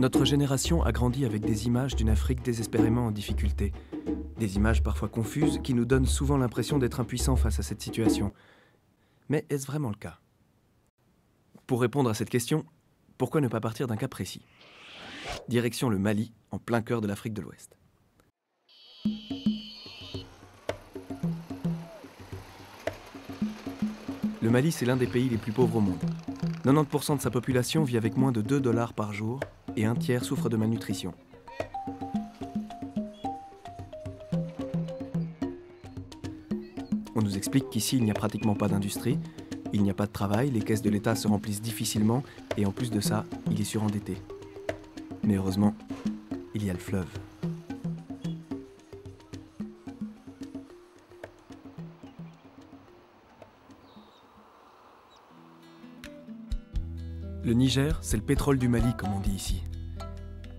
Notre génération a grandi avec des images d'une Afrique désespérément en difficulté. Des images parfois confuses qui nous donnent souvent l'impression d'être impuissants face à cette situation. Mais est-ce vraiment le cas? Pour répondre à cette question, pourquoi ne pas partir d'un cas précis? Direction le Mali, en plein cœur de l'Afrique de l'Ouest. Le Mali, c'est l'un des pays les plus pauvres au monde. 90% de sa population vit avec moins de 2 $ par jour et un tiers souffre de malnutrition. On nous explique qu'ici, il n'y a pratiquement pas d'industrie, il n'y a pas de travail, les caisses de l'État se remplissent difficilement et en plus de ça, il est surendetté. Mais heureusement, il y a le fleuve. Le Niger, c'est le pétrole du Mali, comme on dit ici.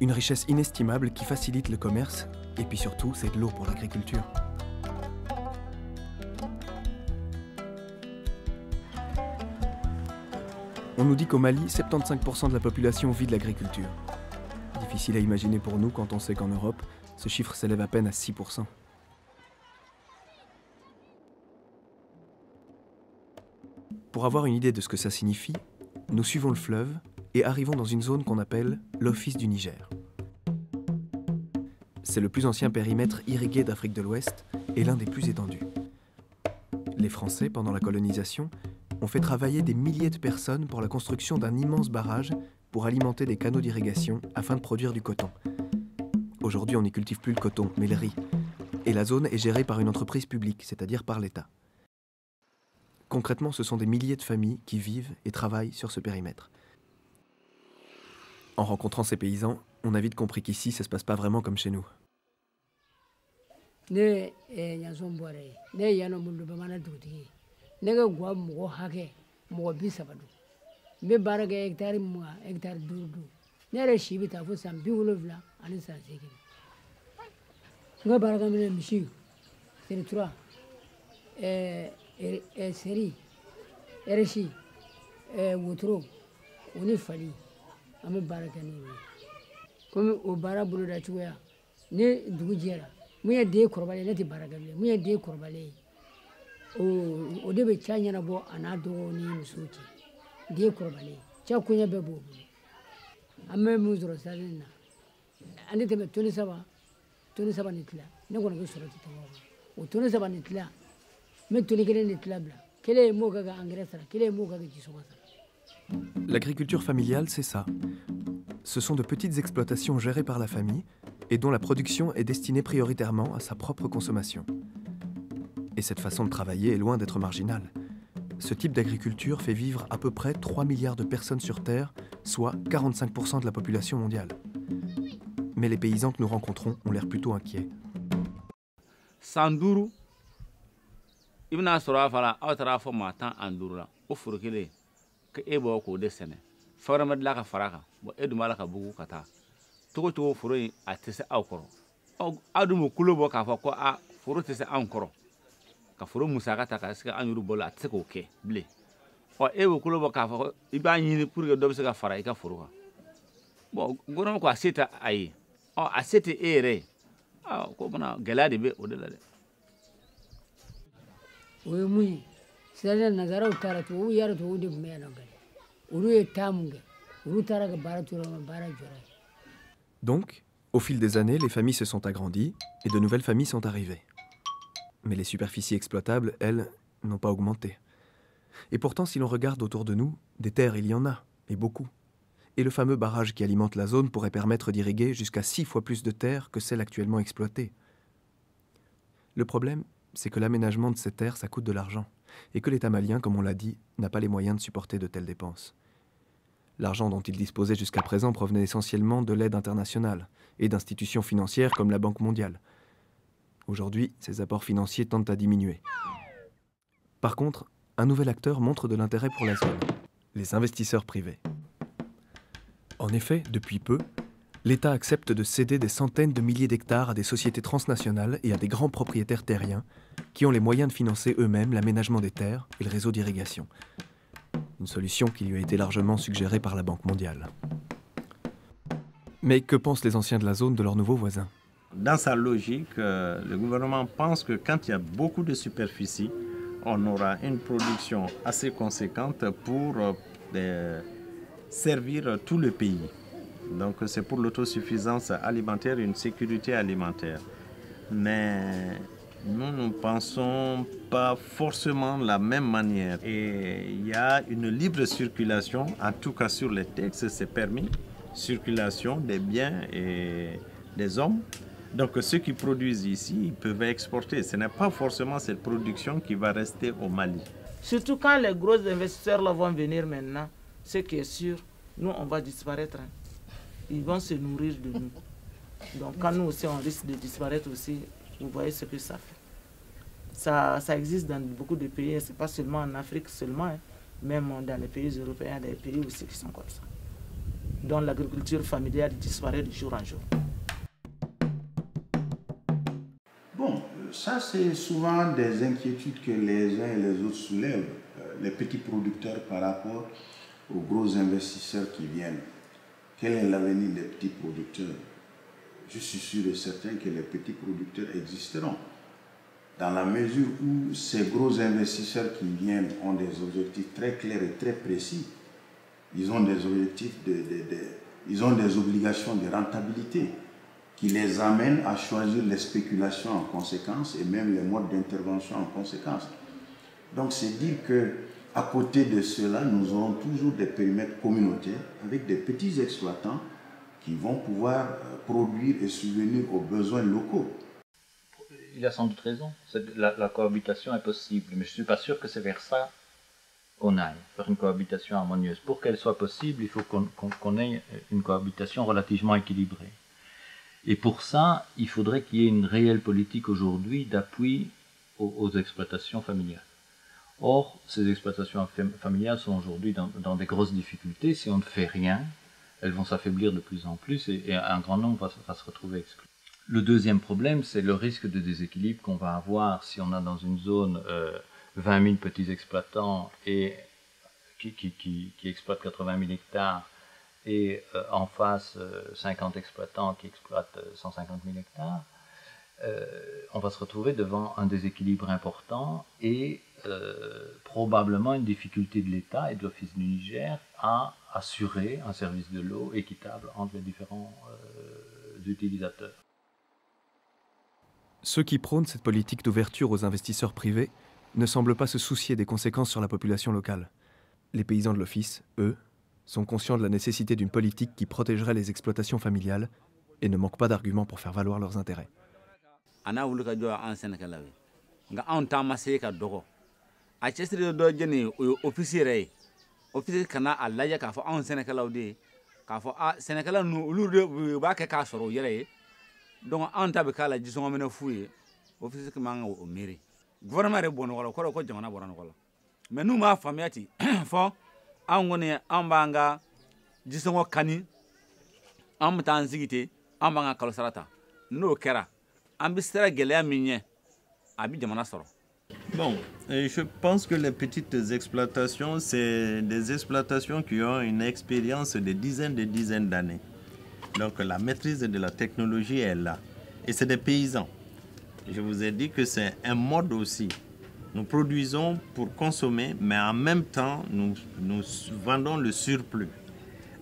Une richesse inestimable qui facilite le commerce, et puis surtout, c'est de l'eau pour l'agriculture. On nous dit qu'au Mali, 75% de la population vit de l'agriculture. Difficile à imaginer pour nous quand on sait qu'en Europe, ce chiffre s'élève à peine à 6%. Pour avoir une idée de ce que ça signifie, nous suivons le fleuve et arrivons dans une zone qu'on appelle l'Office du Niger. C'est le plus ancien périmètre irrigué d'Afrique de l'Ouest et l'un des plus étendus. Les Français, pendant la colonisation, ont fait travailler des milliers de personnes pour la construction d'un immense barrage pour alimenter des canaux d'irrigation afin de produire du coton. Aujourd'hui, on n'y cultive plus le coton, mais le riz. Et la zone est gérée par une entreprise publique, c'est-à-dire par l'État. Concrètement, ce sont des milliers de familles qui vivent et travaillent sur ce périmètre. En rencontrant ces paysans, on a vite compris qu'ici, ça ne se passe pas vraiment comme chez nous. Seri, Ereshi, Wotro, Unifali, Ame Barakani. Comme au Barabulu d'Achouya, né Dougera, Mouya de Corbale, Neti Barakale, Mouya de Corbale. Au début, Chanyanabo, Anado, Nim Suti, de Corbale, Chakuya Bebo, Ame Muzro Salina. Anitame Tunisaba Nitla, no one goes to the tomorrow. O Tunisaba Nitla. L'agriculture familiale, c'est ça. Ce sont de petites exploitations gérées par la famille et dont la production est destinée prioritairement à sa propre consommation. Et cette façon de travailler est loin d'être marginale. Ce type d'agriculture fait vivre à peu près 3 milliards de personnes sur Terre, soit 45% de la population mondiale. Mais les paysans que nous rencontrons ont l'air plutôt inquiets. Sandourou. Ibna sura fala awtara fo matan andurula o furukile ke ebo ko desene fawra madla ka faraka bo edu malaka bugu kata to furo atese awkoro o adumo kulobo ka fa ko a furo tese ankoro ka furo musaka ta ka sika anyuru bola atse ko ke ble o ebo kulobo ka fa iba nyini pour que dobse ka fara ka furo ka bo gono ko aseta ayi o asete ere ko bana gelade be o de la de Oui, c'est Nazara Taratu, we are to the Menoga. Uru Tamunga, Urutaraga Baratura Barajora. Donc, au fil des années, les familles se sont agrandies et de nouvelles familles sont arrivées. Mais les superficies exploitables, elles, n'ont pas augmenté. Et pourtant, si l'on regarde autour de nous, des terres, il y en a, et beaucoup. Et le fameux barrage qui alimente la zone pourrait permettre d'irriguer jusqu'à 6 fois plus de terres que celles actuellement exploitées. Le problème, c'est que l'aménagement de ces terres, ça coûte de l'argent, et que l'État malien, comme on l'a dit, n'a pas les moyens de supporter de telles dépenses. L'argent dont il disposait jusqu'à présent provenait essentiellement de l'aide internationale et d'institutions financières comme la Banque mondiale. Aujourd'hui, ces apports financiers tendent à diminuer. Par contre, un nouvel acteur montre de l'intérêt pour la zone, les investisseurs privés. En effet, depuis peu, l'État accepte de céder des centaines de milliers d'hectares à des sociétés transnationales et à des grands propriétaires terriens qui ont les moyens de financer eux-mêmes l'aménagement des terres et le réseau d'irrigation. Une solution qui lui a été largement suggérée par la Banque mondiale. Mais que pensent les anciens de la zone de leurs nouveaux voisins? Dans sa logique, le gouvernement pense que quand il y a beaucoup de superficie, on aura une production assez conséquente pour servir tout le pays. Donc c'est pour l'autosuffisance alimentaire et une sécurité alimentaire. Mais nous ne pensons pas forcément de la même manière. Et il y a une libre circulation, en tout cas sur les textes, c'est permis, circulation des biens et des hommes. Donc ceux qui produisent ici, ils peuvent exporter. Ce n'est pas forcément cette production qui va rester au Mali. Surtout quand les gros investisseurs là vont venir maintenant, ce qui est sûr, nous on va disparaître. Ils vont se nourrir de nous. Donc quand nous aussi on risque de disparaître aussi, vous voyez ce que ça fait. Ça existe dans beaucoup de pays, ce n'est pas seulement en Afrique seulement, hein, même dans les pays européens, des pays aussi qui sont comme ça. Donc l'agriculture familiale disparaît de jour en jour. Bon, ça c'est souvent des inquiétudes que les uns et les autres soulèvent, les petits producteurs par rapport aux gros investisseurs qui viennent. Quel est l'avenir des petits producteurs? Je suis sûr et certain que les petits producteurs existeront. Dans la mesure où ces gros investisseurs qui viennent ont des objectifs très clairs et très précis, ils ont des objectifs, ils ont des obligations de rentabilité qui les amènent à choisir les spéculations en conséquence et même les modes d'intervention en conséquence. Donc c'est dire qu'à côté de cela, nous aurons toujours des périmètres communautaires avec des petits exploitants qui vont pouvoir produire et subvenir aux besoins locaux. Il a sans doute raison, la cohabitation est possible, mais je ne suis pas sûr que c'est vers ça qu'on aille, vers une cohabitation harmonieuse. Pour qu'elle soit possible, il faut qu'on ait une cohabitation relativement équilibrée. Et pour ça, il faudrait qu'il y ait une réelle politique aujourd'hui d'appui aux exploitations familiales. Or, ces exploitations familiales sont aujourd'hui dans des grosses difficultés. Si on ne fait rien, elles vont s'affaiblir de plus en plus et un grand nombre va se retrouver exclu. Le deuxième problème, c'est le risque de déséquilibre qu'on va avoir si on a dans une zone 20 000 petits exploitants et qui exploitent 80 000 hectares et en face 50 exploitants qui exploitent 150 000 hectares. On va se retrouver devant un déséquilibre important et probablement une difficulté de l'État et de l'Office du Niger à assurer un service de l'eau équitable entre les différents utilisateurs. Ceux qui prônent cette politique d'ouverture aux investisseurs privés ne semblent pas se soucier des conséquences sur la population locale. Les paysans de l'Office, eux, sont conscients de la nécessité d'une politique qui protégerait les exploitations familiales et ne manquent pas d'arguments pour faire valoir leurs intérêts. Donc an ta be kala jisonga mena fuye office manga o mairie gouvernement re bono wala ko jamana borano wala mais nous ma famiati fo an ngone an banga jisongo kani am tan zigite an banga kalo sarata no kera an bi sera gele minye abi jamana soro. Bon, je pense que les petites exploitations, c'est des exploitations qui ont une expérience de dizaines d'années. Donc la maîtrise de la technologie est là. Et c'est des paysans. Je vous ai dit que c'est un mode aussi. Nous produisons pour consommer, mais en même temps, nous vendons le surplus.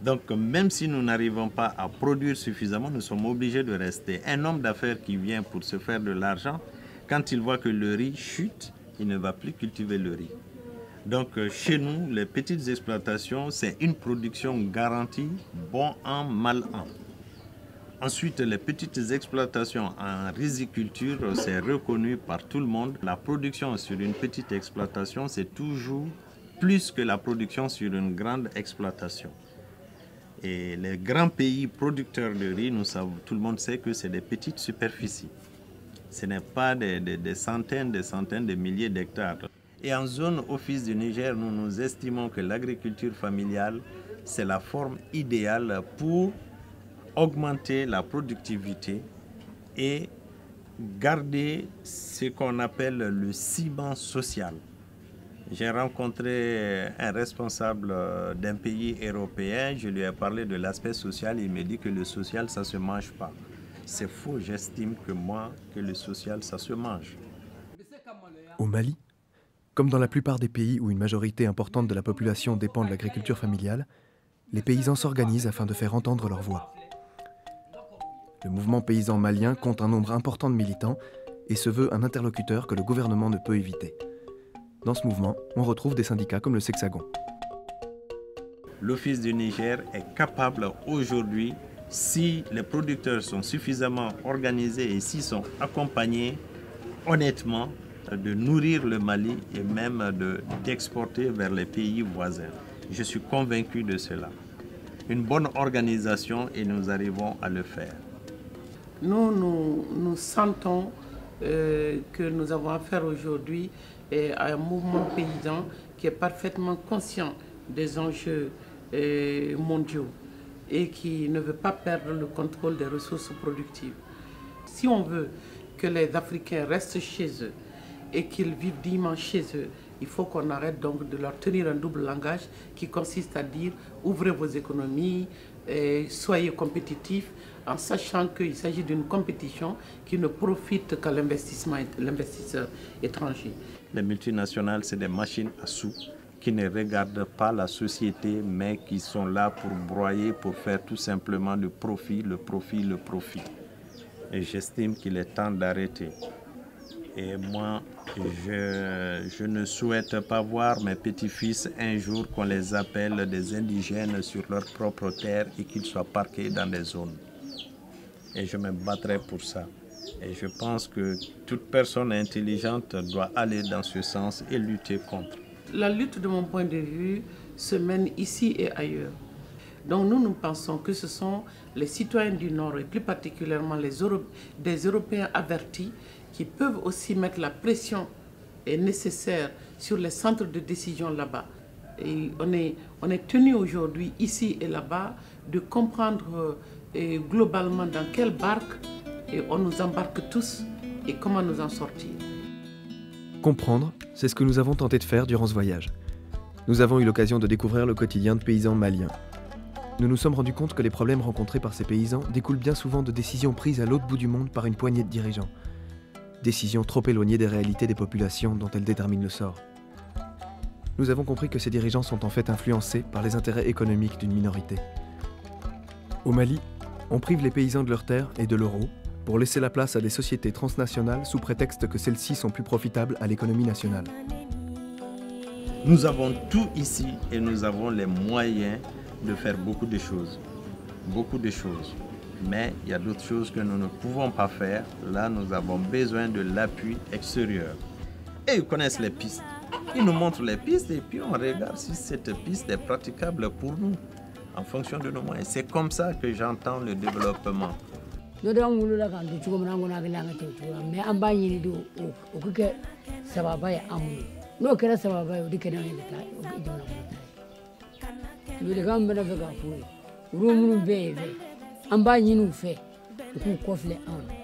Donc même si nous n'arrivons pas à produire suffisamment, nous sommes obligés de rester. Un homme d'affaires qui vient pour se faire de l'argent, quand il voit que le riz chute, il ne va plus cultiver le riz. Donc chez nous, les petites exploitations, c'est une production garantie, bon an, mal an. Ensuite, les petites exploitations en riziculture, c'est reconnu par tout le monde. La production sur une petite exploitation, c'est toujours plus que la production sur une grande exploitation. Et les grands pays producteurs de riz, tout le monde sait que c'est des petites superficies. Ce n'est pas des centaines de milliers d'hectares. Et en zone office du Niger, nous estimons que l'agriculture familiale, c'est la forme idéale pour augmenter la productivité et garder ce qu'on appelle le ciment social. J'ai rencontré un responsable d'un pays européen, je lui ai parlé de l'aspect social, il me dit que le social, ça ne se mange pas. C'est faux, j'estime que le social, ça se mange. Au Mali, comme dans la plupart des pays où une majorité importante de la population dépend de l'agriculture familiale, les paysans s'organisent afin de faire entendre leur voix. Le mouvement paysan malien compte un nombre important de militants et se veut un interlocuteur que le gouvernement ne peut éviter. Dans ce mouvement, on retrouve des syndicats comme le Sexagon. L'Office du Niger est capable aujourd'hui, si les producteurs sont suffisamment organisés et s'ils sont accompagnés, honnêtement, de nourrir le Mali et même d'exporter vers les pays voisins. Je suis convaincu de cela. Une bonne organisation et nous arrivons à le faire. Nous sentons que nous avons affaire aujourd'hui à un mouvement paysan qui est parfaitement conscient des enjeux mondiaux et qui ne veut pas perdre le contrôle des ressources productives. Si on veut que les Africains restent chez eux et qu'ils vivent dignement chez eux, il faut qu'on arrête donc de leur tenir un double langage qui consiste à dire ouvrez vos économies, soyez compétitifs, en sachant qu'il s'agit d'une compétition qui ne profite qu'à l'investisseur étranger. Les multinationales, c'est des machines à sous qui ne regardent pas la société, mais qui sont là pour broyer, pour faire tout simplement le profit. Et j'estime qu'il est temps d'arrêter. Et moi, je ne souhaite pas voir mes petits-fils un jour qu'on les appelle des indigènes sur leur propre terre et qu'ils soient parqués dans des zones. Et je me battrai pour ça. Et je pense que toute personne intelligente doit aller dans ce sens et lutter contre. La lutte, de mon point de vue, se mène ici et ailleurs. Donc nous pensons que ce sont les citoyens du Nord, et plus particulièrement des Européens avertis, qui peuvent aussi mettre la pression nécessaire sur les centres de décision là-bas. Et on est tenu aujourd'hui, ici et là-bas, de comprendre globalement dans quelle barque on nous embarque tous et comment nous en sortir. Comprendre, c'est ce que nous avons tenté de faire durant ce voyage. Nous avons eu l'occasion de découvrir le quotidien de paysans maliens. Nous nous sommes rendus compte que les problèmes rencontrés par ces paysans découlent bien souvent de décisions prises à l'autre bout du monde par une poignée de dirigeants. Décisions trop éloignées des réalités des populations dont elles déterminent le sort. Nous avons compris que ces dirigeants sont en fait influencés par les intérêts économiques d'une minorité. Au Mali, on prive les paysans de leurs terres et de l'euro pour laisser la place à des sociétés transnationales sous prétexte que celles-ci sont plus profitables à l'économie nationale. Nous avons tout ici et nous avons les moyens de faire beaucoup de choses. Mais il y a d'autres choses que nous ne pouvons pas faire. Là, nous avons besoin de l'appui extérieur. Et ils connaissent les pistes. Ils nous montrent les pistes et puis on regarde si cette piste est praticable pour nous, en fonction de nos moyens. C'est comme ça que j'entends le développement. An b'a ɲini u fɛ u k'u kɔfilɛ anw na.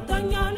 Toño